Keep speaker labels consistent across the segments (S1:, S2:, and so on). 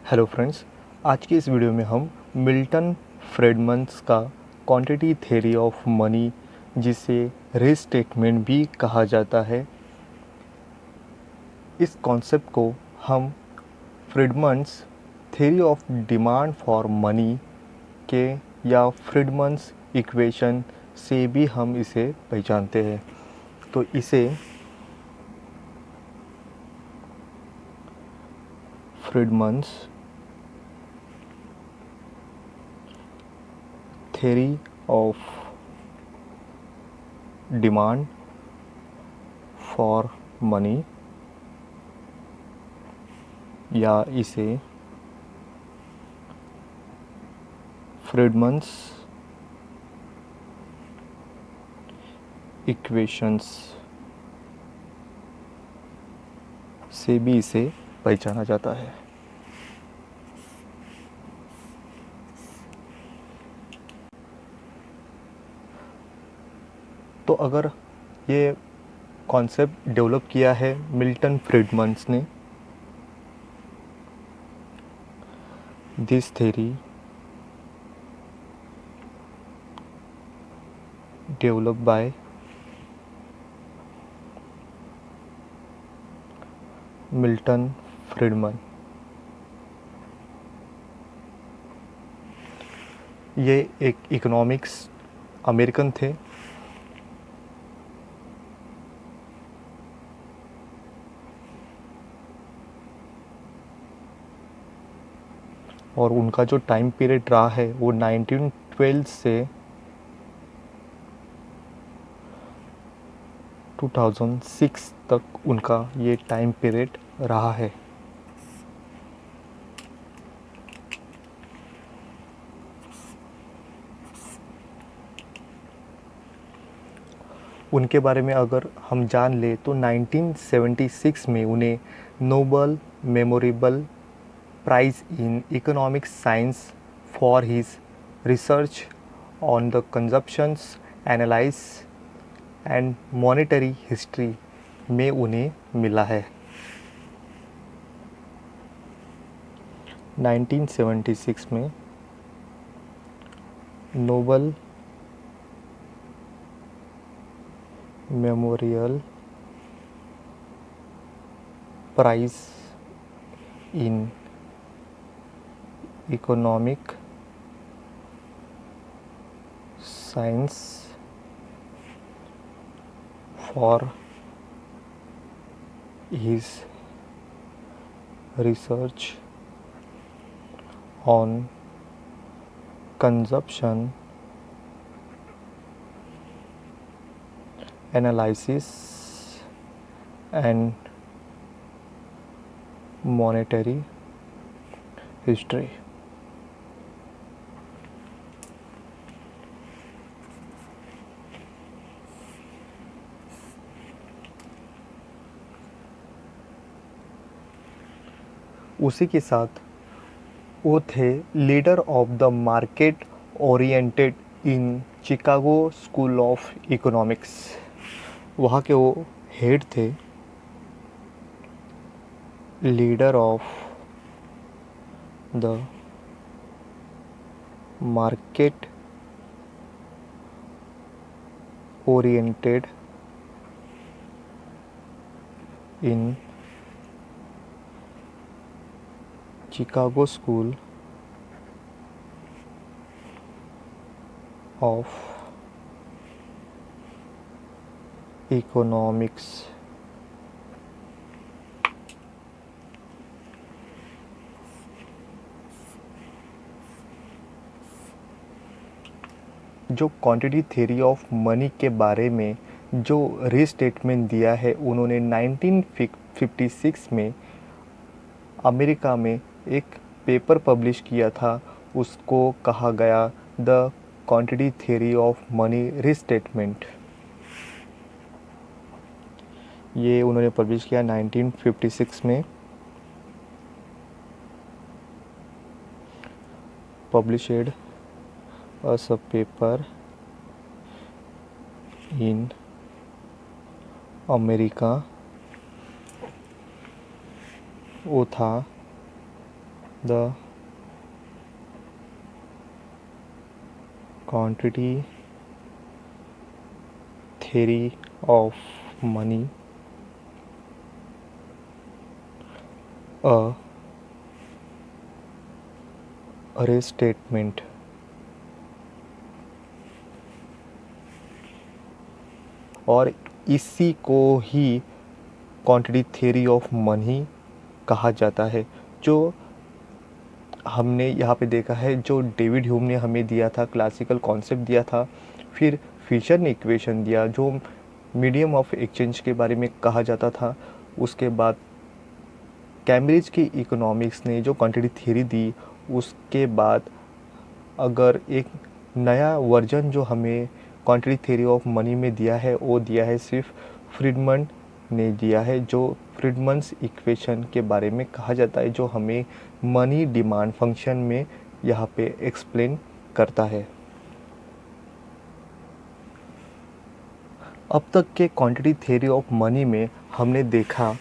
S1: Hello friends, आज की इस वीडियो में हम मिल्टन फ्रीडमन्स का क्वांटिटी थ्योरी ऑफ मनी, जिसे रीस्टेटमेंट भी कहा जाता है, इस कॉन्सेप्ट को हम Friedman's theory of demand for money के या फ्रीडमन्स इक्वेशन से भी हम इसे पहचानते हैं। तो इसे Friedman's theory of demand for money या इसे फ्रीडमन्स इक्वेशंस से भी इसे पहचाना जाता है। तो अगर ये कॉन्सेप्ट डेवलप किया है मिल्टन फ्रीडमन्स ने, this theory develop by Milton Fridman. ये एक इकोनॉमिक्स अमेरिकन थे और उनका जो टाइम पीरियड रहा है वो 1912 से 2006 तक उनका ये टाइम पीरियड रहा है। उनके बारे में अगर हम जान ले तो 1976 में उन्हें Nobel memorable prize in economics science for his research on the consumptions analyze and monetary history में उन्हें मिला है। 1976 में Nobel memorial prize in economic science for his research on consumption analysis and monetary history. उसी के साथ वो थे leader of the market oriented in Chicago school of economics. वहाँ के वो हेड थे, leader of the market oriented in Chicago school of economics. जो क्वांटिटी थ्योरी ऑफ मनी के बारे में जो रीस्टेटमेंट दिया है, उन्होंने 1956 में अमेरिका में एक पेपर पब्लिश किया था। उसको कहा गया the quantity theory of money restatement. ये उन्होंने पब्लिश किया 1956 में। Published as a paper in America. वो था The quantity theory of money, a array statement. और इसी को ही क्वांटिटी थ्योरी ऑफ मनी कहा जाता है, जो हमने यहाँ पे देखा है, जो डेविड ह्यूम ने हमें दिया था, क्लासिकल कॉन्सेप्ट दिया था, फिर फिशर ने इक्वेशन दिया जो मीडियम ऑफ एक्सचेंज के बारे में कहा जाता था। उसके बाद कैम्ब्रिज की इकोनॉमिक्स ने जो क्वांटिटी थ्योरी दी, उसके बाद अगर एक नया वर्जन जो हमें क्वांटिटी थ्योरी ऑफ मनी में दिया है, वो दिया है सिर्फ फ्रीडमन ने दिया है, जो फ्रीडमन्स इक्वेशन के बारे में कहा जाता है, जो हमें मनी डिमांड फंक्शन में यहाँ पे एक्सप्लेन करता है। अब तक के क्वांटिटी थ्योरी ऑफ मनी में हमने देखा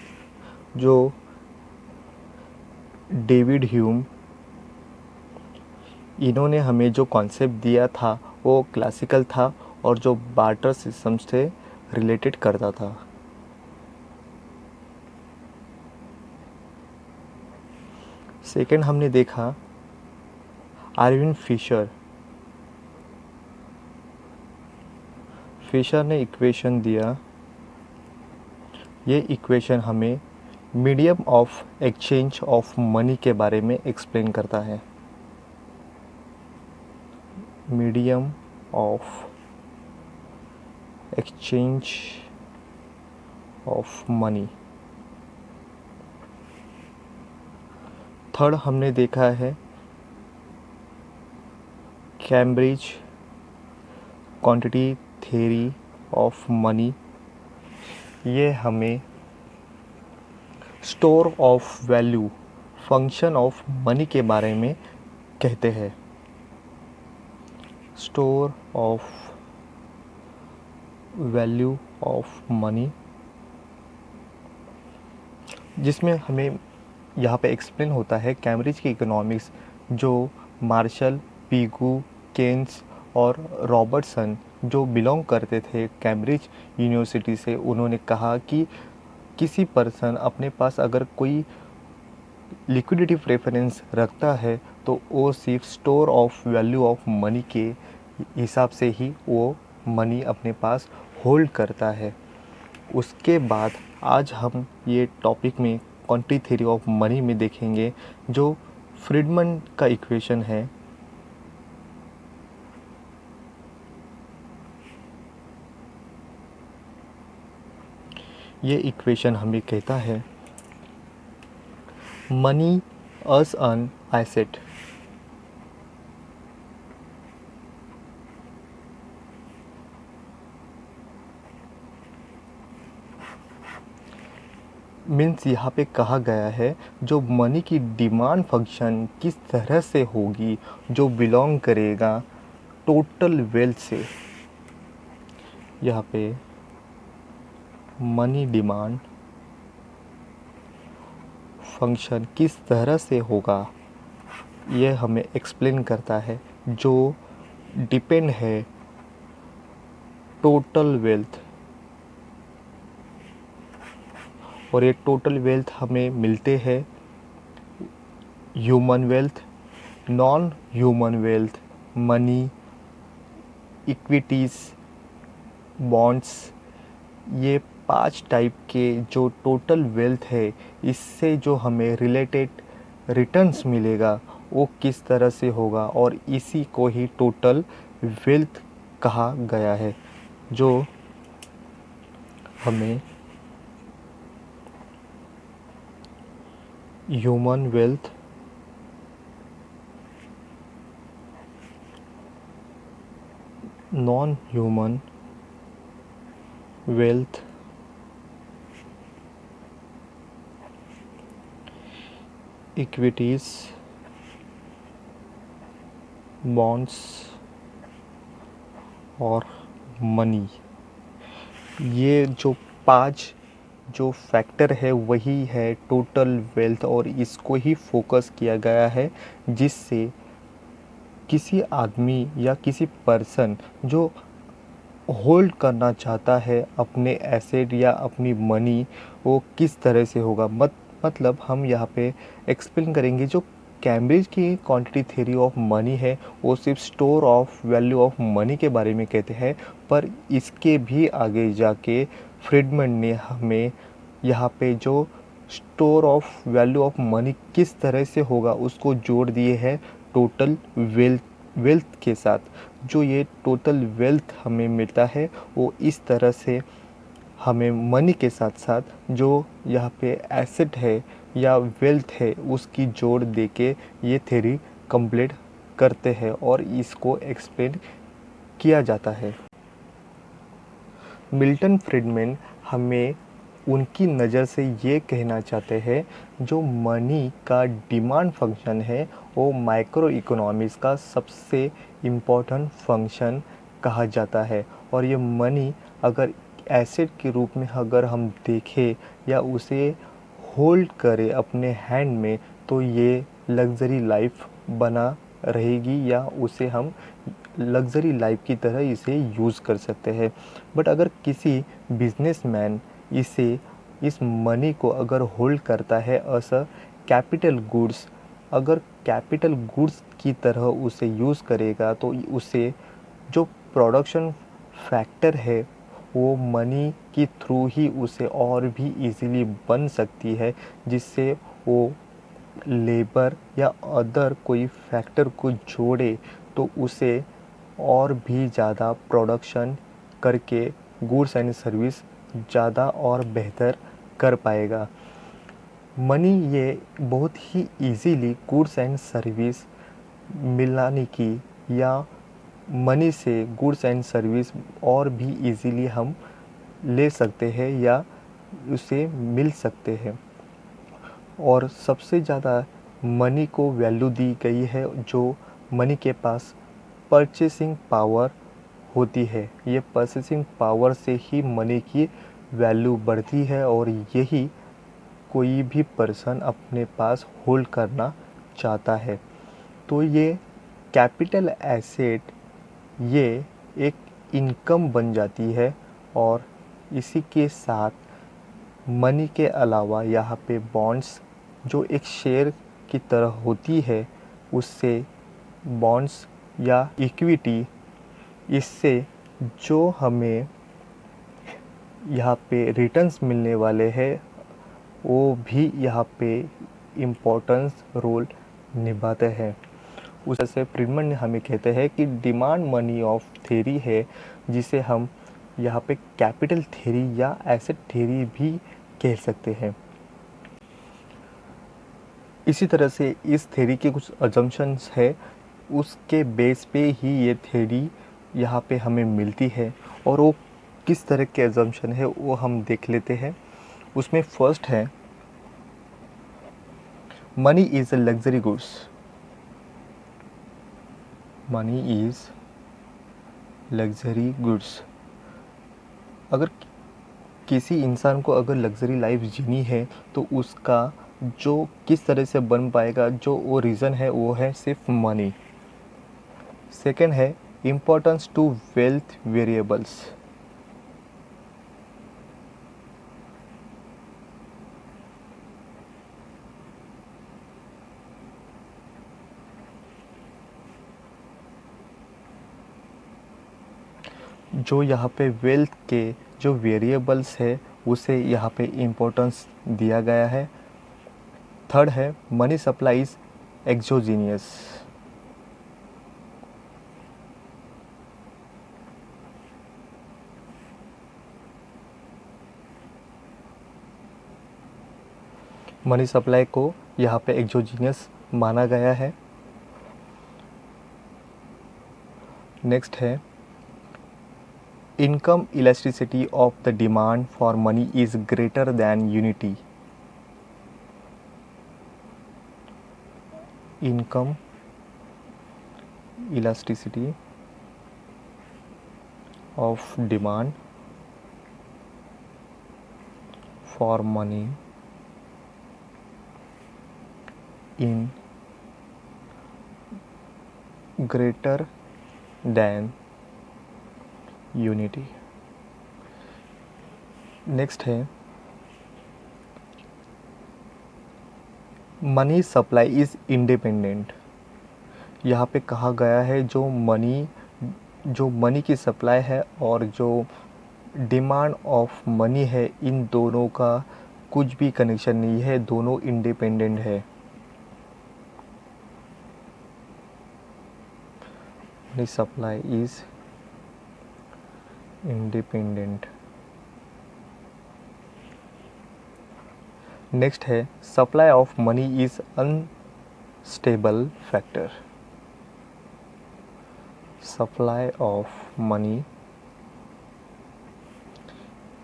S1: जो डेविड ह्यूम, इन्होंने हमें जो कॉन्सेप्ट दिया था वो क्लासिकल था और जो बार्टर सिस्टम से रिलेटेड करता था। सेकंड हमने देखा आर्विन फिशर। फिशर ने इक्वेशन दिया, ये इक्वेशन हमें medium of exchange of money के बारे में एक्सप्लेन करता है। Medium of exchange of money. Third हमने देखा है Cambridge quantity theory of money. ये हमें store of value function of money के बारे में कहते हैं। Store of value of money, जिसमें हमें यहाँ पे एक्सप्लेन होता है कैम्ब्रिज की इकोनॉमिक्स, जो मार्शल, पिगू, केन्स और रॉबर्टसन जो बिलोंग करते थे कैम्ब्रिज यूनिवर्सिटी से, उन्होंने कहा कि किसी पर्सन अपने पास अगर कोई लिक्विडिटी प्रेफरेंस रखता है तो वो सिर्फ store of value of money के हिसाब से ही वो मनी अपने पास होल्ड करता है। उसके बाद आज हम ये टॉपिक में क्वांटिटी थ्योरी ऑफ मनी में देखेंगे, जो फ्रीडमन का इक्वेशन है। ये इक्वेशन हमें कहता है money as an asset. Means यहाँ पे कहा गया है जो मनी की डिमांड फंक्शन किस तरह से होगी, जो बिलोंग करेगा टोटल वेल्थ से। यहाँ पे मनी डिमांड फंक्शन किस तरह से होगा, ये हमें एक्सप्लेन करता है, जो डिपेंड है टोटल वेल्थ। और ये टोटल वेल्थ हमें मिलते हैं human wealth, non human wealth, money, equities, bonds. ये 5 टाइप के जो टोटल वेल्थ है, इससे जो हमें रिलेटेड रिटर्न्स मिलेगा वो किस तरह से होगा, और इसी को ही टोटल वेल्थ कहा गया है, जो हमें human wealth, non human wealth, equities, bonds और मनी, ये जो 5 जो फैक्टर है वही है टोटल वेल्थ, और इसको ही फोकस किया गया है जिससे किसी आदमी या किसी पर्सन जो होल्ड करना चाहता है अपने एसेट या अपनी मनी, वो किस तरह से होगा। मतलब हम यहाँ पे एक्सप्लेन करेंगे जो कैम्ब्रिज की क्वांटिटी थ्योरी ऑफ मनी है वो सिर्फ store of value of money के बारे में कहते हैं, पर इसके भी आगे जाके फ्रीडमैन ने हमें यहाँ पे जो store of value of money किस तरह से होगा उसको जोड़ दिए हैं टोटल वेल्थ के साथ। जो ये टोटल वेल्थ हमें मिलता है वो इस तरह से हमें मनी के साथ साथ जो यहाँ पे एसेट है या वेल्थ है उसकी जोड़ दे के ये थ्योरी कंप्लीट करते हैं और इसको एक्सप्लेन किया जाता है। मिल्टन फ्रीडमैन हमें उनकी नज़र से ये कहना चाहते हैं जो मनी का डिमांड फंक्शन है वो माइक्रो इकोनॉमिक्स का सबसे इम्पोर्टेंट फंक्शन कहा जाता है। और ये मनी अगर एसेट के रूप में अगर हम देखें या उसे होल्ड करें अपने हैंड में तो ये लग्ज़री लाइफ बना रहेगी या उसे हम लग्ज़री लाइफ की तरह इसे यूज़ कर सकते हैं। बट अगर किसी बिजनेसमैन इस मनी को अगर होल्ड करता है एज अ कैपिटल गुड्स, अगर कैपिटल गुड्स की तरह उसे यूज़ करेगा तो उसे जो प्रोडक्शन फैक्टर है वो मनी की थ्रू ही उसे और भी इजीली बन सकती है, जिससे वो लेबर या अदर कोई फैक्टर को जोड़े तो उसे और भी ज़्यादा प्रोडक्शन करके गुड्स एंड सर्विस ज़्यादा और बेहतर कर पाएगा। मनी ये बहुत ही इजीली गुड्स एंड सर्विस मिलाने की या मनी से गुड्स एंड सर्विस और भी इजीली हम ले सकते हैं या उसे मिल सकते हैं। और सबसे ज़्यादा मनी को वैल्यू दी गई है जो मनी के पास परचेसिंग पावर होती है। ये परचेसिंग पावर से ही मनी की वैल्यू बढ़ती है और यही कोई भी पर्सन अपने पास होल्ड करना चाहता है। तो ये कैपिटल एसेट ये एक इनकम बन जाती है और इसी के साथ मनी के अलावा यहाँ पे बॉन्ड्स जो एक शेयर की तरह होती है उससे बॉन्ड्स या इक्विटी, इससे जो हमें यहाँ पे रिटर्न्स मिलने वाले हैं वो भी यहाँ पे इम्पोर्टेंस रोल निभाते हैं। उस तरह से फ्रीडमैन ने हमें कहते हैं कि डिमांड मनी ऑफ थ्योरी है जिसे हम यहाँ पे कैपिटल थ्योरी या एसेट थ्योरी भी कह सकते हैं। इसी तरह से इस थ्योरी के कुछ अजम्पशंस है, उसके बेस पे ही ये थ्योरी यहाँ पे हमें मिलती है और वो किस तरह के अजम्पशन है वो हम देख लेते हैं। उसमें फर्स्ट है money is a luxury goods. Money is luxury goods. अगर किसी इंसान को अगर लग्जरी लाइफ जीनी है तो उसका जो किस तरह से बन पाएगा जो वो रीज़न है वो है सिर्फ मनी। सेकंड है इम्पोर्टेंस टू वेल्थ वेरिएबल्स। जो यहाँ पे वेल्थ के जो वेरिएबल्स है उसे यहाँ पे इम्पोर्टेंस दिया गया है। थर्ड है money supplies exogenous. Money supply को यहाँ पे एक्सोजीनियस माना गया है। नेक्स्ट है income elasticity of the demand for money is greater than unity. Income elasticity of demand for money in greater than unity। Next है मनी सप्लाई इज़ इंडिपेंडेंट। यहाँ पे कहा गया है जो मनी की सप्लाई है और जो डिमांड ऑफ मनी है, इन दोनों का कुछ भी कनेक्शन नहीं है, दोनों इंडिपेंडेंट है। Money supply is independent. Next है supply of money is unstable factor. Supply of money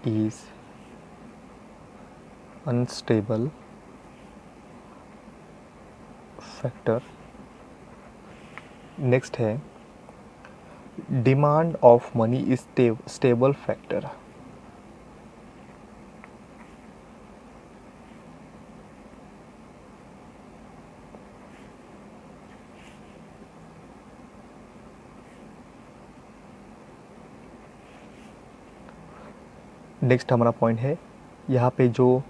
S1: is unstable factor। Next है demand of money is stable factor. Next हमारा पॉइंट है यहाँ पे जो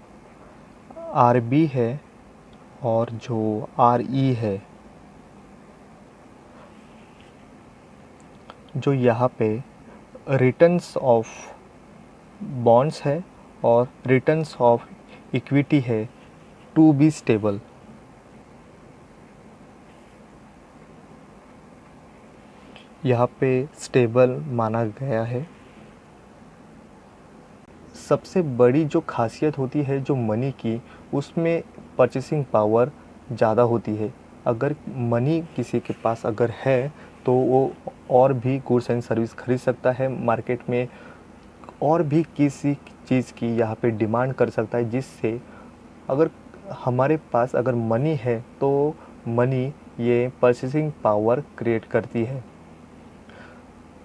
S1: आर बी है और जो आर ई है, जो यहाँ पे रिटर्न्स ऑफ बॉन्ड्स है और रिटर्न्स ऑफ इक्विटी है टू बी स्टेबल। यहाँ पे स्टेबल माना गया है। सबसे बड़ी जो खासियत होती है जो मनी की, उसमें परचेसिंग पावर ज़्यादा होती है। अगर मनी किसी के पास अगर है तो वो और भी गुड्स एंड सर्विस खरीद सकता है मार्केट में, और भी किसी चीज़ की यहाँ पे डिमांड कर सकता है, जिससे अगर हमारे पास अगर मनी है तो मनी ये परचेसिंग पावर क्रिएट करती है।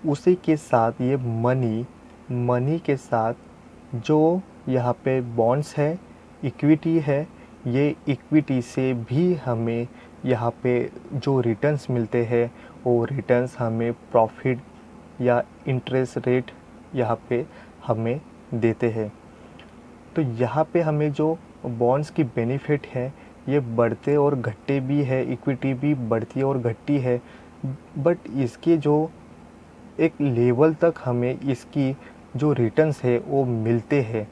S1: उसी के साथ ये मनी के साथ जो यहाँ पे बॉन्ड्स है, इक्विटी है, ये इक्विटी से भी हमें यहाँ पे जो रिटर्न्स मिलते हैं वो रिटर्न्स हमें प्रॉफिट या इंटरेस्ट रेट यहाँ पे हमें देते हैं। तो यहाँ पे हमें जो बॉन्ड्स की बेनिफिट है ये बढ़ते और घटते भी है, इक्विटी भी बढ़ती और घटती है, बट इसके जो एक लेवल तक हमें इसकी जो रिटर्न्स है वो मिलते हैं,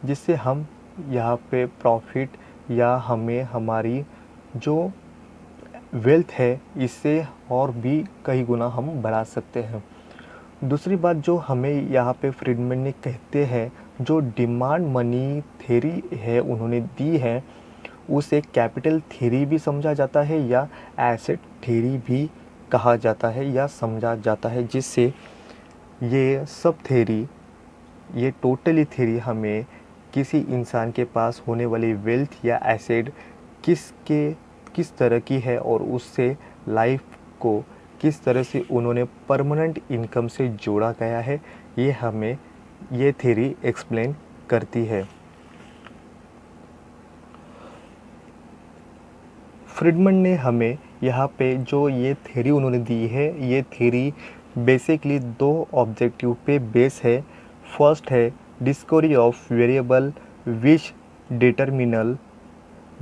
S1: जिससे हम यहाँ पे प्रॉफिट या हमें हमारी जो वेल्थ है इससे और भी कई गुना हम बढ़ा सकते हैं। दूसरी बात जो हमें यहाँ पे फ्रीडमैन ने कहते हैं, जो डिमांड मनी थ्योरी है उन्होंने दी है, उसे कैपिटल थ्योरी भी समझा जाता है या एसेट थ्योरी भी कहा जाता है या समझा जाता है, जिससे ये सब थ्योरी, ये टोटली थ्योरी हमें किसी इंसान के पास होने वाली वेल्थ या एसेट किस तरह की है और उससे लाइफ को किस तरह से उन्होंने परमानेंट इनकम से जोड़ा गया है, ये हमें ये थ्योरी एक्सप्लेन करती है। फ्रीडमैन ने हमें यहाँ पे जो ये थ्योरी उन्होंने दी है, ये थ्योरी बेसिकली दो ऑब्जेक्टिव पे बेस है। फर्स्ट है discovery of variable which determine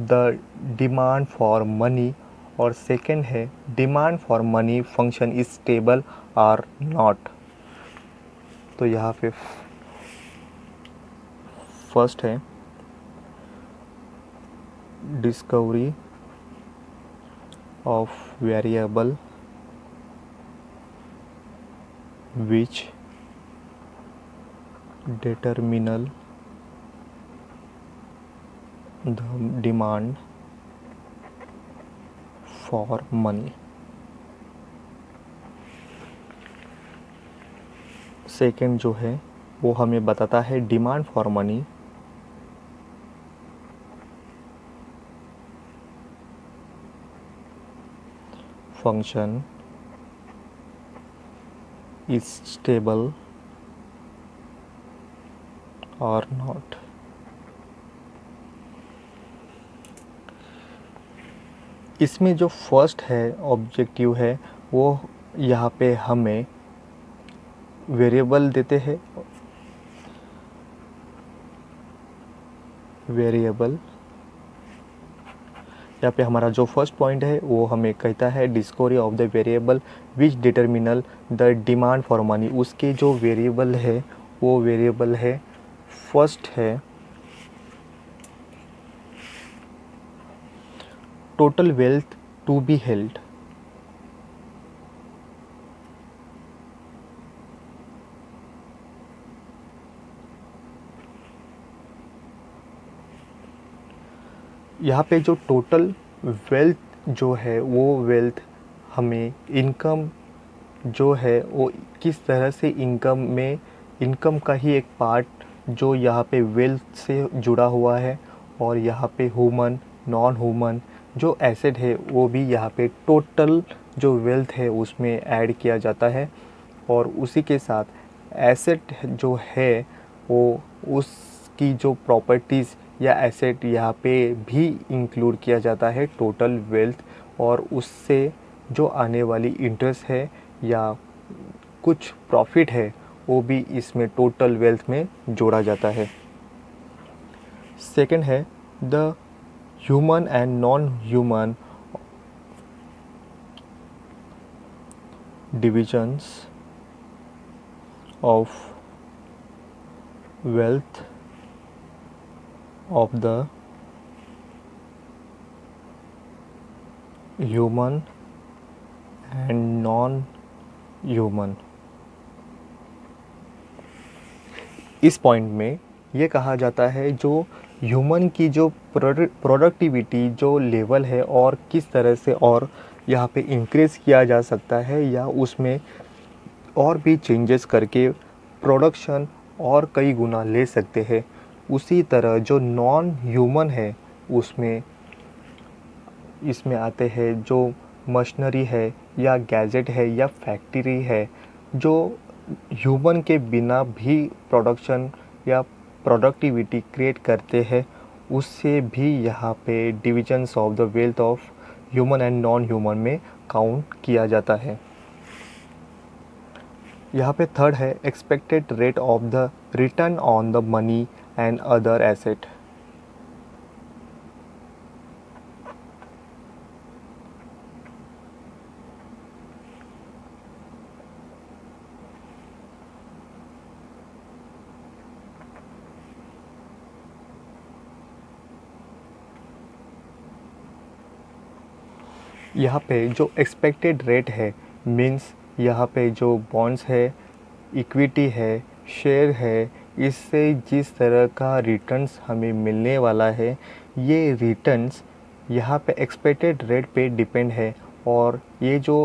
S1: the demand for money, और सेकंड है demand for money function is stable or not. तो यहाँ पे फर्स्ट है discovery of variable which determinal the demand for money। Second जो है वो हमें बताता है demand for money function is stable or not. इसमें जो फर्स्ट है ऑब्जेक्टिव है वो यहाँ पे हमें वेरिएबल देते हैं, वेरिएबल यहाँ पे हमारा जो फर्स्ट पॉइंट है वो हमें कहता है discovery of the variable which determine the demand for money. उसके जो वेरिएबल है वो वेरिएबल है, फर्स्ट है total wealth to be held. यहाँ पे जो टोटल वेल्थ जो है वो वेल्थ हमें इनकम जो है वो किस तरह से इनकम का ही एक पार्ट जो यहाँ पे वेल्थ से जुड़ा हुआ है, और यहाँ पे ह्यूमन नॉन ह्यूमन जो एसेट है वो भी यहाँ पे टोटल जो वेल्थ है उसमें ऐड किया जाता है। और उसी के साथ एसेट जो है वो उसकी जो प्रॉपर्टीज़ या एसेट यहाँ पे भी इंक्लूड किया जाता है टोटल वेल्थ, और उससे जो आने वाली इंटरेस्ट है या कुछ प्रॉफिट है वो भी इसमें टोटल वेल्थ में जोड़ा जाता है। सेकंड है the human and non human divisions of wealth of the human and non human. इस पॉइंट में ये कहा जाता है जो ह्यूमन की जो प्रोडक्टिविटी जो लेवल है और किस तरह से और यहाँ पे इंक्रीज़ किया जा सकता है या उसमें और भी चेंजेस करके प्रोडक्शन और कई गुना ले सकते हैं। उसी तरह जो नॉन ह्यूमन है उसमें इसमें आते हैं जो मशीनरी है या गैजेट है या फैक्ट्री है जो ह्यूमन के बिना भी प्रोडक्शन या प्रोडक्टिविटी क्रिएट करते हैं, उससे भी यहाँ पे divisions of the wealth of human and non human में काउंट किया जाता है। यहाँ पे थर्ड है expected rate of the return on the money and other asset. यहाँ पे जो एक्सपेक्टेड रेट है मीन्स यहाँ पे जो बॉन्ड्स है, इक्विटी है, शेयर है, इससे जिस तरह का रिटर्न्स हमें मिलने वाला है ये रिटर्न्स यहाँ पे एक्सपेक्टेड रेट पे डिपेंड है। और ये जो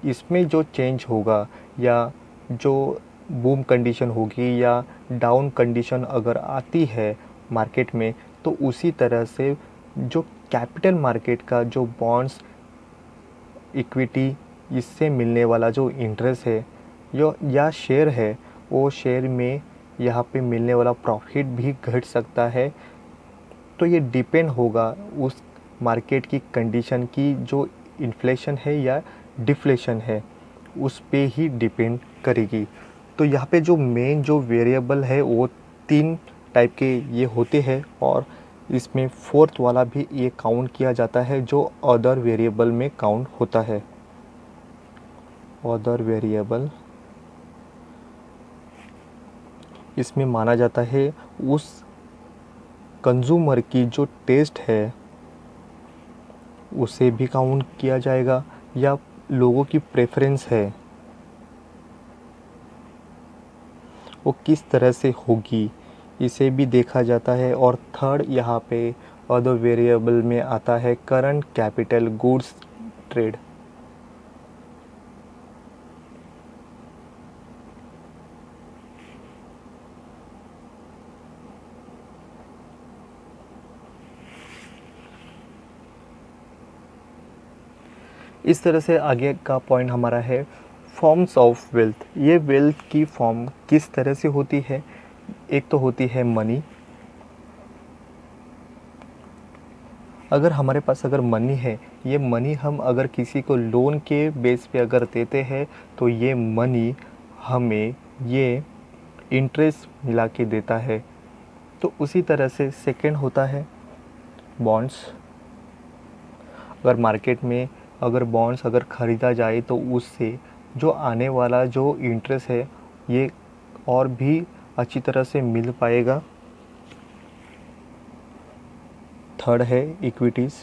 S1: इसमें जो चेंज होगा या जो बूम कंडीशन होगी या डाउन कंडीशन अगर आती है मार्केट में तो उसी तरह से जो कैपिटल मार्केट का जो बॉन्ड्स, इक्विटी, इससे मिलने वाला जो इंटरेस्ट है या शेयर है वो शेयर में यहाँ पे मिलने वाला प्रॉफिट भी घट सकता है। तो ये डिपेंड होगा उस मार्केट की कंडीशन की, जो इन्फ्लेशन है या डिफ्लेशन है उस पे ही डिपेंड करेगी। तो यहाँ पे जो मेन जो वेरिएबल है वो 3 टाइप के ये होते हैं, और इसमें फोर्थ वाला भी ये काउंट किया जाता है जो अदर वेरिएबल में काउंट होता है। अदर वेरिएबल इसमें माना जाता है उस कंज्यूमर की जो टेस्ट है उसे भी काउंट किया जाएगा या लोगों की प्रेफरेंस है वो किस तरह से होगी इसे भी देखा जाता है। और थर्ड यहाँ पे अदर वेरिएबल में आता है करंट कैपिटल गुड्स ट्रेड। इस तरह से आगे का पॉइंट हमारा है फॉर्म्स ऑफ वेल्थ। ये वेल्थ की फॉर्म किस तरह से होती है, एक तो होती है मनी, अगर हमारे पास अगर मनी है, ये मनी हम अगर किसी को लोन के बेस पे अगर देते हैं तो ये मनी हमें ये इंटरेस्ट मिला के देता है। तो उसी तरह से सेकंड होता है बॉन्ड्स। अगर मार्केट में अगर बॉन्ड्स अगर ख़रीदा जाए तो उससे जो आने वाला जो इंटरेस्ट है ये और भी अच्छी तरह से मिल पाएगा। थर्ड है इक्विटीज़।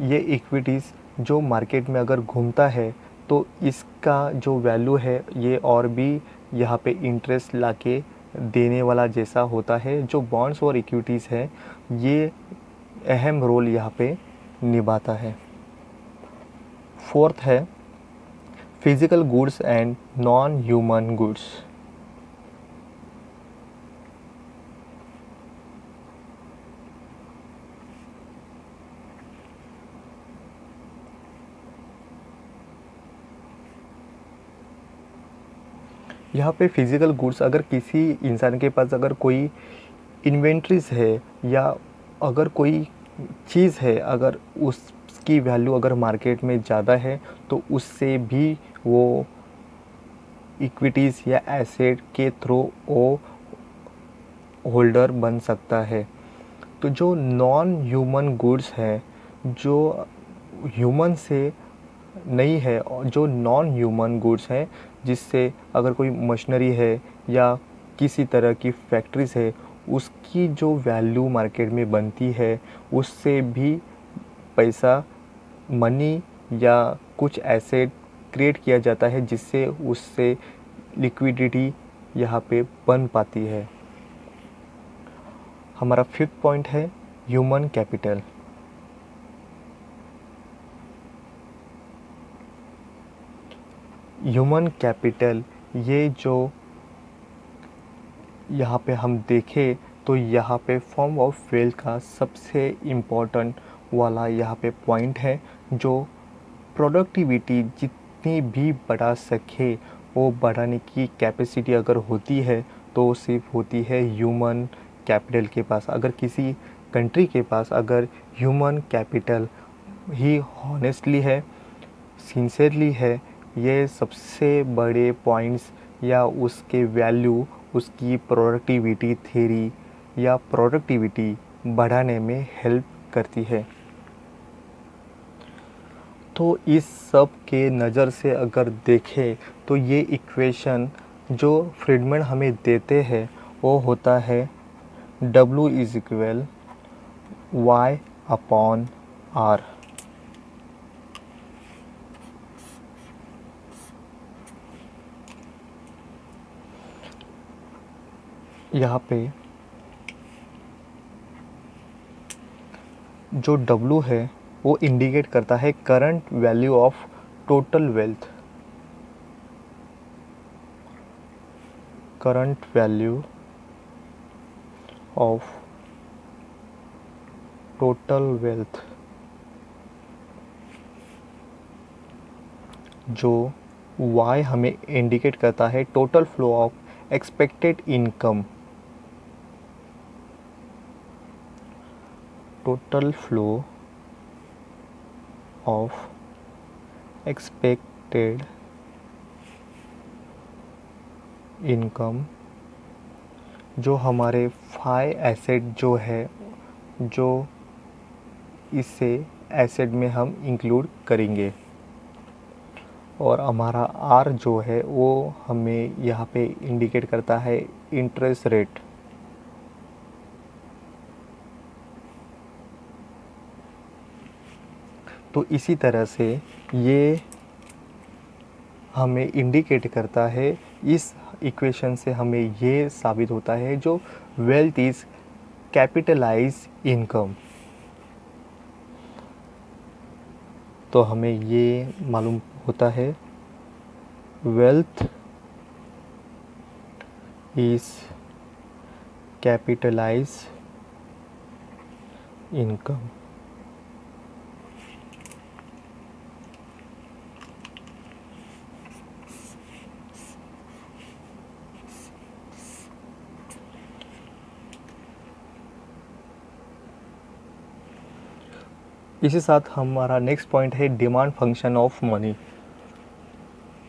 S1: ये इक्विटीज़ जो मार्केट में अगर घूमता है तो इसका जो वैल्यू है ये और भी यहाँ पे इंटरेस्ट लाके देने वाला जैसा होता है। जो बॉन्ड्स और इक्विटीज़ है ये अहम रोल यहाँ पे निभाता है। फोर्थ है physical goods and non human goods. यहाँ पे फिजिकल गुड्स अगर किसी इंसान के पास अगर कोई इन्वेंट्रीज है या अगर कोई चीज़ है अगर उसकी वैल्यू अगर मार्केट में ज़्यादा है तो उससे भी वो इक्विटीज़ या एसेट के थ्रू वो होल्डर बन सकता है। तो जो नॉन ह्यूमन गुड्स है जो ह्यूमन से नहीं है और जो नॉन ह्यूमन गुड्स हैं जिससे अगर कोई मशीनरी है या किसी तरह की फैक्ट्रीज है उसकी जो वैल्यू मार्केट में बनती है उससे भी पैसा मनी या कुछ एसेट क्रिएट किया जाता है जिससे उससे लिक्विडिटी यहाँ पे बन पाती है। हमारा फिफ्थ पॉइंट है ह्यूमन कैपिटल। ह्यूमन कैपिटल ये जो यहाँ पे हम देखें तो यहाँ पे फॉर्म ऑफ वेल्थ का सबसे इम्पोर्टेंट वाला यहाँ पे पॉइंट है। जो प्रोडक्टिविटी जितनी भी बढ़ा सके वो बढ़ाने की कैपेसिटी अगर होती है तो सिर्फ होती है ह्यूमन कैपिटल के पास। अगर किसी कंट्री के पास अगर ह्यूमन कैपिटल ही हॉनेस्टली है, सिंसियरली है, ये सबसे बड़े पॉइंट्स या उसके वैल्यू उसकी प्रोडक्टिविटी थ्योरी या प्रोडक्टिविटी बढ़ाने में हेल्प करती है। तो इस सब के नज़र से अगर देखें तो ये इक्वेशन जो फ्रीडमैन हमें देते हैं वो होता है W is equal Y upon R। यहाँ पे जो W है वो इंडिकेट करता है current value of total wealth. Current value of total wealth. जो Y हमें इंडिकेट करता है total flow of expected income. Total flow of expected income. जो हमारे 5 एसेट जो है जो इसे एसेट में हम इंक्लूड करेंगे। और हमारा R जो है वो हमें यहाँ पे इंडिकेट करता है इंटरेस्ट रेट। तो इसी तरह से ये हमें इंडिकेट करता है, इस इक्वेशन से हमें ये साबित होता है जो वेल्थ इज़ कैपिटलाइज इनकम। तो हमें ये मालूम होता है वेल्थ इज़ कैपिटलाइज इनकम। इसी साथ हमारा नेक्स्ट पॉइंट है डिमांड फंक्शन ऑफ मनी।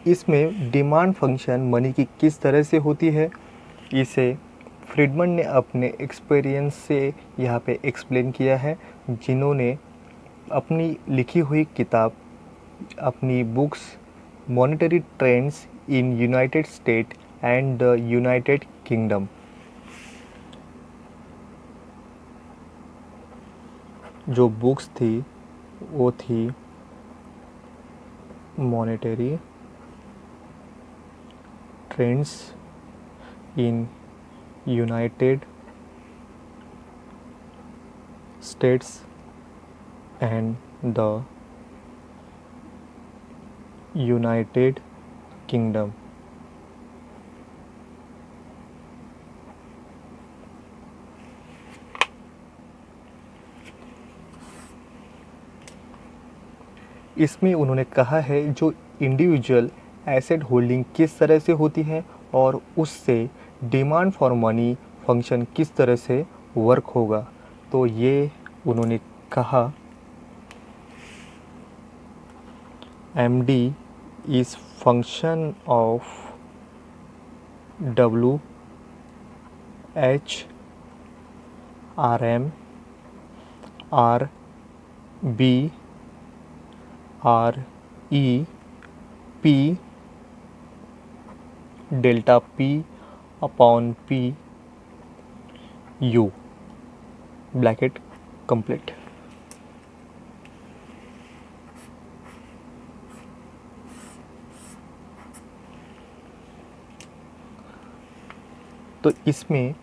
S1: इसमें डिमांड फंक्शन मनी की किस तरह से होती है, इसे फ्रीडमैन ने अपने एक्सपीरियंस से यहाँ पे एक्सप्लेन किया है, जिन्होंने अपनी लिखी हुई किताब, अपनी books monetary trends in United state and the United kingdom, जो बुक्स थी वो थी monetary trends in United states and the United kingdom. इसमें उन्होंने कहा है जो इंडिविजुअल एसेट होल्डिंग किस तरह से होती है और उससे डिमांड फॉर मनी फंक्शन किस तरह से वर्क होगा। तो ये उन्होंने कहा MD is function of W H RM R B R E P delta P upon P U bracket complete। तो इसमें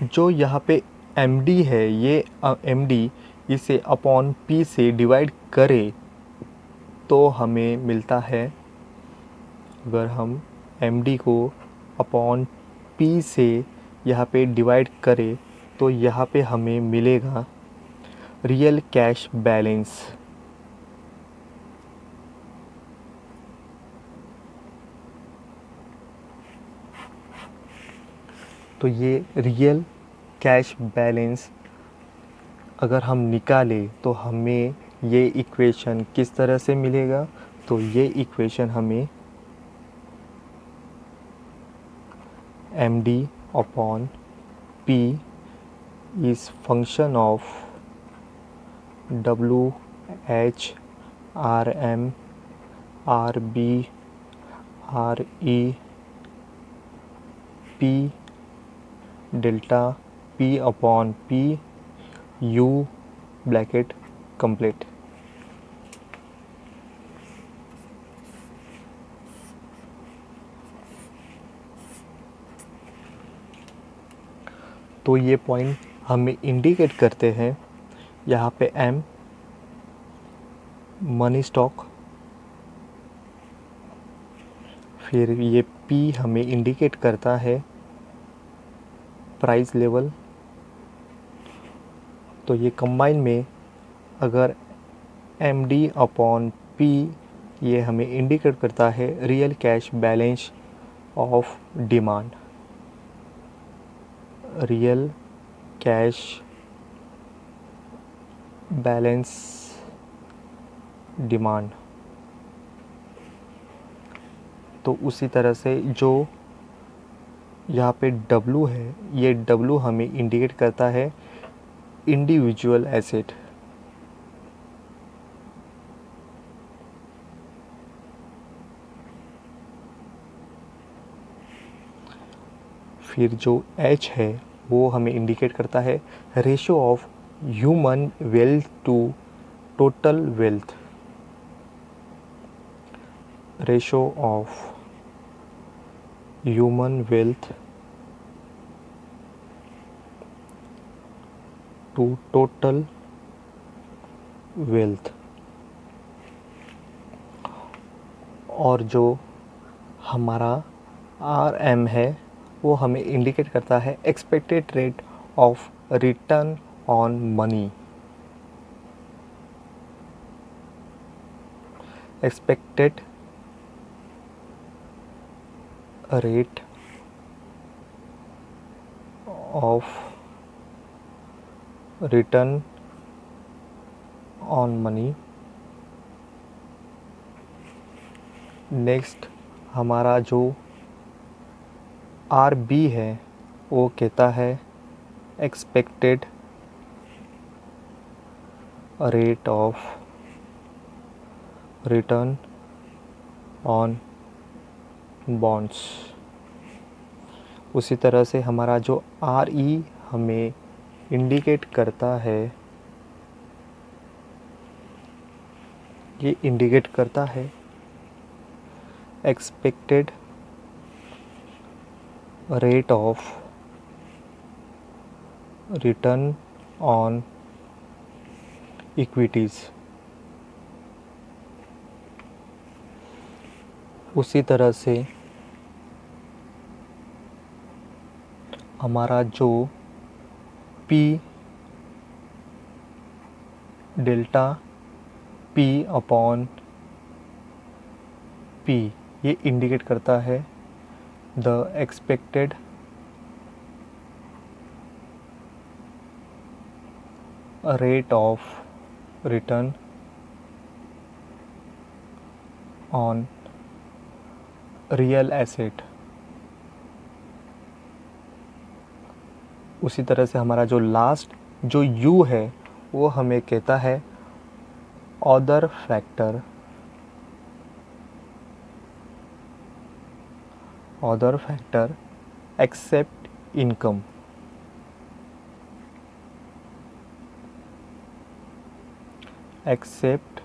S1: जो यहाँ पे MD है, ये MD इसे अपॉन P से डिवाइड करे तो हमें मिलता है, अगर हम MD को अपॉन P से यहाँ पे डिवाइड करें तो यहाँ पे हमें मिलेगा रियल कैश बैलेंस। तो ये रियल कैश बैलेंस अगर हम निकालें तो हमें ये इक्वेशन किस तरह से मिलेगा, तो ये इक्वेशन हमें MD upon P is function of W H R M R B R E P delta P upon P U bracket complete. तो ये पॉइंट हमें इंडिकेट करते हैं, यहाँ पे M मनी स्टॉक, फिर ये P हमें इंडिकेट करता है प्राइस लेवल। तो ये कंबाइन में अगर MD अपॉन P ये हमें इंडिकेट करता है real cash balance of demand, real cash balance demand. तो उसी तरह से जो यहाँ पे W है, ये W हमें इंडिकेट करता है इंडिविजुअल एसेट। फिर जो H है वो हमें इंडिकेट करता है ratio of human wealth to total wealth, ratio of human wealth to total wealth. और जो हमारा RM है वो हमें इंडिकेट करता है expected rate of return on money, expected rate of return on money. Next हमारा जो RB है वो कहता है expected rate of return on bonds. उसी तरह से हमारा जो RE हमें इंडिकेट करता है, ये इंडिकेट करता है expected rate of return on equities. उसी तरह से हमारा जो P delta P upon P ये इंडिकेट करता है the expected rate of return on real asset. उसी तरह से हमारा जो लास्ट जो U है वो हमें कहता है other factor, other factor except income. Except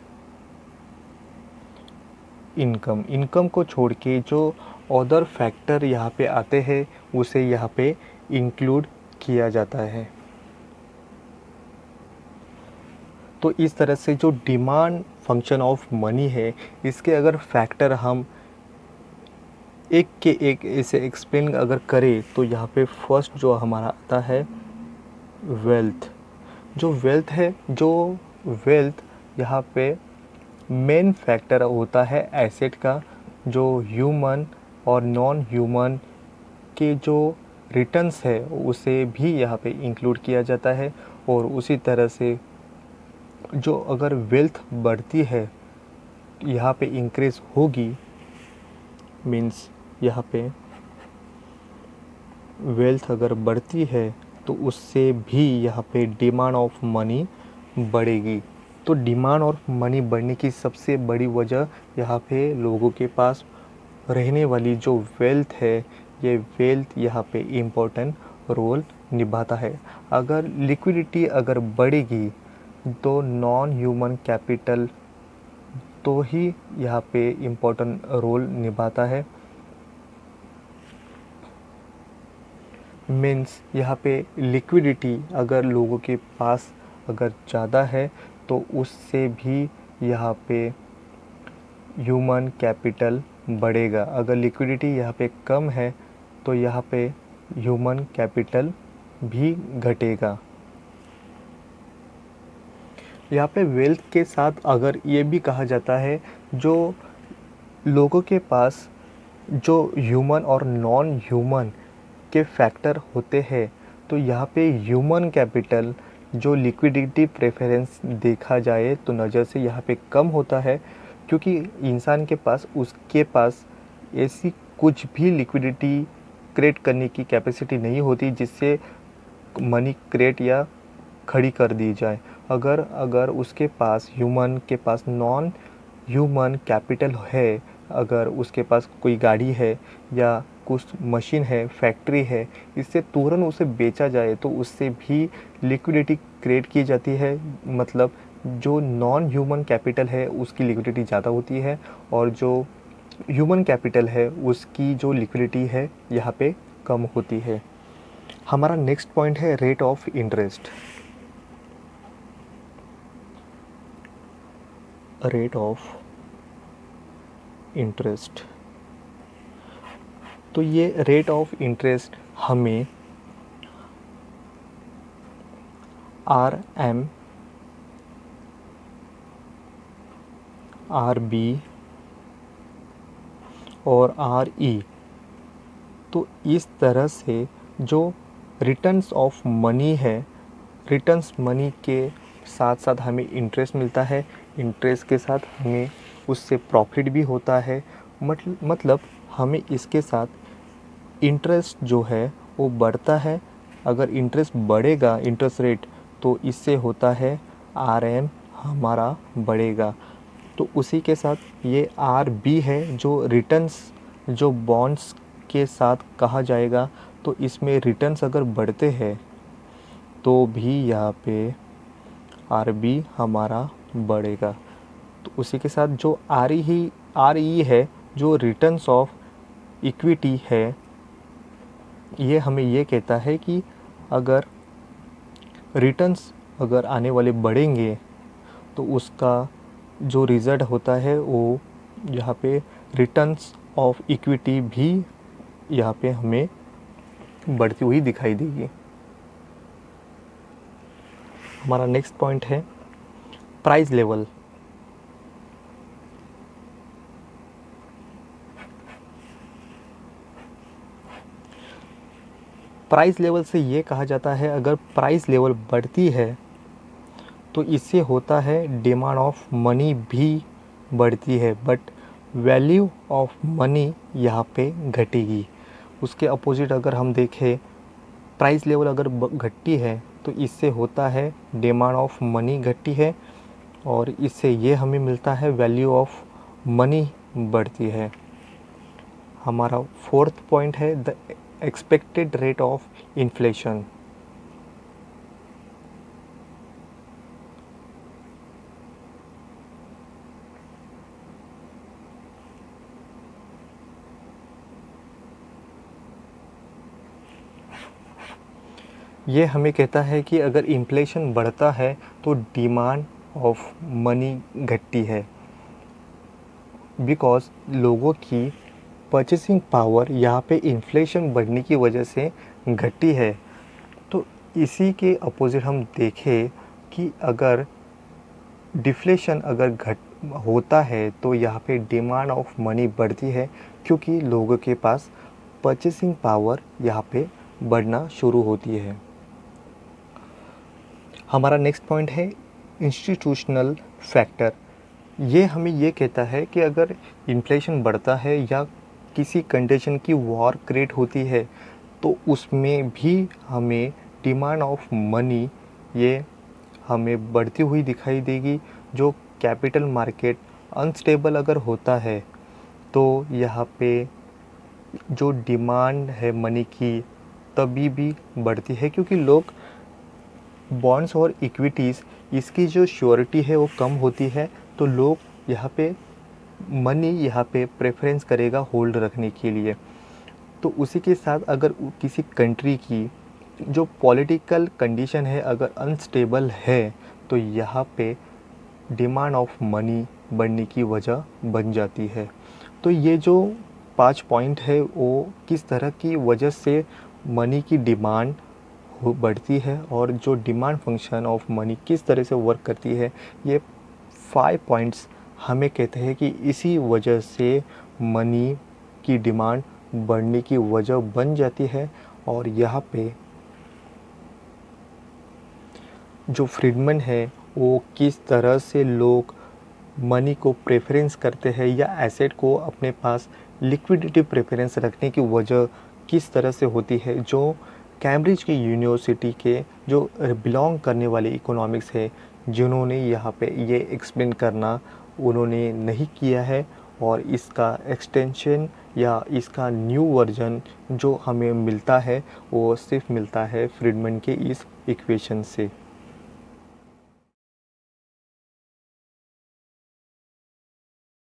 S1: income, income को छोड़ के जो अदर फैक्टर यहाँ पे आते हैं उसे यहाँ पे इंक्लूड किया जाता है। तो इस तरह से जो डिमांड फंक्शन ऑफ मनी है इसके अगर फैक्टर हम एक के एक ऐसे एक्सप्लेन अगर करें तो यहाँ पे फर्स्ट जो हमारा आता है वेल्थ। जो वेल्थ है, जो वेल्थ यहाँ पे मेन फैक्टर होता है एसेट का, जो ह्यूमन और नॉन ह्यूमन के जो रिटर्न्स है उसे भी यहाँ पे इंक्लूड किया जाता है। और उसी तरह से जो अगर वेल्थ बढ़ती है यहाँ पे इंक्रीज होगी, मीन्स यहाँ पे वेल्थ अगर बढ़ती है तो उससे भी यहाँ पे डिमांड ऑफ मनी बढ़ेगी। तो डिमांड ऑफ मनी बढ़ने की सबसे बड़ी वजह यहाँ पे लोगों के पास रहने वाली जो वेल्थ है, ये वेल्थ यहाँ पे इम्पोर्टेंट रोल निभाता है। अगर लिक्विडिटी अगर बढ़ेगी तो नॉन ह्यूमन कैपिटल तो ही यहाँ पे इम्पोर्टेंट रोल निभाता है। मीन्स यहाँ पे लिक्विडिटी अगर लोगों के पास अगर ज़्यादा है तो उससे भी यहाँ पे ह्यूमन कैपिटल बढ़ेगा। अगर लिक्विडिटी यहाँ पे कम है तो यहाँ पे ह्यूमन कैपिटल भी घटेगा। यहाँ पे वेल्थ के साथ अगर ये भी कहा जाता है जो लोगों के पास जो ह्यूमन और नॉन ह्यूमन के फैक्टर होते हैं तो यहाँ पे ह्यूमन कैपिटल जो लिक्विडिटी प्रेफरेंस देखा जाए तो नज़र से यहाँ पे कम होता है, क्योंकि इंसान के पास उसके पास ऐसी कुछ भी लिक्विडिटी क्रिएट करने की कैपेसिटी नहीं होती जिससे मनी क्रिएट या खड़ी कर दी जाए। अगर उसके पास ह्यूमन के पास नॉन ह्यूमन कैपिटल है, अगर उसके पास कोई गाड़ी है या कुछ मशीन है, फैक्ट्री है, इससे तुरंत उसे बेचा जाए तो उससे भी लिक्विडिटी क्रिएट की जाती है। मतलब जो नॉन ह्यूमन कैपिटल है उसकी लिक्विडिटी ज़्यादा होती है और जो ह्यूमन कैपिटल है उसकी जो लिक्विडिटी है यहाँ पे कम होती है। हमारा नेक्स्ट पॉइंट है rate of interest. Rate of interest, तो ये रेट ऑफ इंटरेस्ट हमें RM, RB और RE, तो इस तरह से जो रिटर्न्स ऑफ मनी है रिटर्न्स मनी के साथ साथ हमें इंटरेस्ट मिलता है, इंटरेस्ट के साथ हमें उससे प्रॉफिट भी होता है। मतलब हमें इसके साथ इंटरेस्ट जो है वो बढ़ता है। अगर इंटरेस्ट बढ़ेगा, इंटरेस्ट रेट, तो इससे होता है RM हमारा बढ़ेगा। तो उसी के साथ ये RB है जो रिटर्न्स, जो बॉन्ड्स के साथ कहा जाएगा। तो इसमें रिटर्न्स अगर बढ़ते हैं तो भी यहाँ पे RB हमारा बढ़ेगा। तो उसी के साथ जो RE है, जो रिटर्न्स ऑफ इक्विटी है, ये हमें ये कहता है कि अगर रिटर्न्स अगर आने वाले बढ़ेंगे तो उसका जो रिज़ल्ट होता है वो यहाँ पे रिटर्न्स ऑफ इक्विटी भी यहाँ पे हमें बढ़ती हुई दिखाई देगी। हमारा नेक्स्ट पॉइंट है प्राइस लेवल। प्राइस लेवल से ये कहा जाता है अगर प्राइस लेवल बढ़ती है तो इससे होता है डिमांड ऑफ मनी भी बढ़ती है, बट वैल्यू ऑफ मनी यहाँ पे घटेगी। उसके अपोजिट अगर हम देखें, प्राइस लेवल अगर घटती है तो इससे होता है डिमांड ऑफ मनी घटती है और इससे ये हमें मिलता है वैल्यू ऑफ मनी बढ़ती है। हमारा फोर्थ पॉइंट है the expected rate of inflation. ये हमें कहता है कि अगर इन्फ्लेशन बढ़ता है तो डिमांड ऑफ मनी घटती है, बिकॉज़ लोगों की परचेसिंग पावर यहाँ पे इन्फ्लेशन बढ़ने की वजह से घटी है। तो इसी के अपोजिट हम देखें कि अगर डिफ्लेशन अगर घट होता है तो यहाँ पे डिमांड ऑफ मनी बढ़ती है, क्योंकि लोगों के पास परचेसिंग पावर यहाँ पे बढ़ना शुरू होती है। हमारा नेक्स्ट पॉइंट है इंस्टीट्यूशनल फैक्टर। ये हमें ये कहता है कि अगर इन्फ्लेशन बढ़ता है या किसी कंडीशन की वॉर क्रिएट होती है तो उसमें भी हमें डिमांड ऑफ मनी ये हमें बढ़ती हुई दिखाई देगी। जो कैपिटल मार्केट अनस्टेबल अगर होता है तो यहाँ पे जो डिमांड है मनी की तभी भी बढ़ती है, क्योंकि लोग बॉन्ड्स और इक्विटीज़ इसकी जो श्योरिटी है वो कम होती है, तो लोग यहाँ पे मनी यहाँ पे प्रेफरेंस करेगा होल्ड रखने के लिए। तो उसी के साथ अगर किसी कंट्री की जो पॉलिटिकल कंडीशन है अगर अनस्टेबल है तो यहाँ पे डिमांड ऑफ मनी बढ़ने की वजह बन जाती है। तो ये जो 5 पॉइंट है वो किस तरह की वजह से मनी की डिमांड बढ़ती है और जो डिमांड फंक्शन ऑफ मनी किस तरह से वर्क करती है, ये 5 पॉइंट्स हमें कहते हैं कि इसी वजह से मनी की डिमांड बढ़ने की वजह बन जाती है। और यहाँ पे जो फ्रीडमैन है वो किस तरह से लोग मनी को प्रेफरेंस करते हैं या एसेट को अपने पास लिक्विडिटी प्रेफरेंस रखने की वजह किस तरह से होती है, जो कैम्ब्रिज की यूनिवर्सिटी के जो बिलोंग करने वाले इकोनॉमिक्स है जिन्होंने यहाँ पे ये एक्सप्लेन करना उन्होंने नहीं किया है, और इसका एक्सटेंशन या इसका न्यू वर्जन जो हमें मिलता है वो सिर्फ मिलता है फ्रीडमैन के इस इक्वेशन से।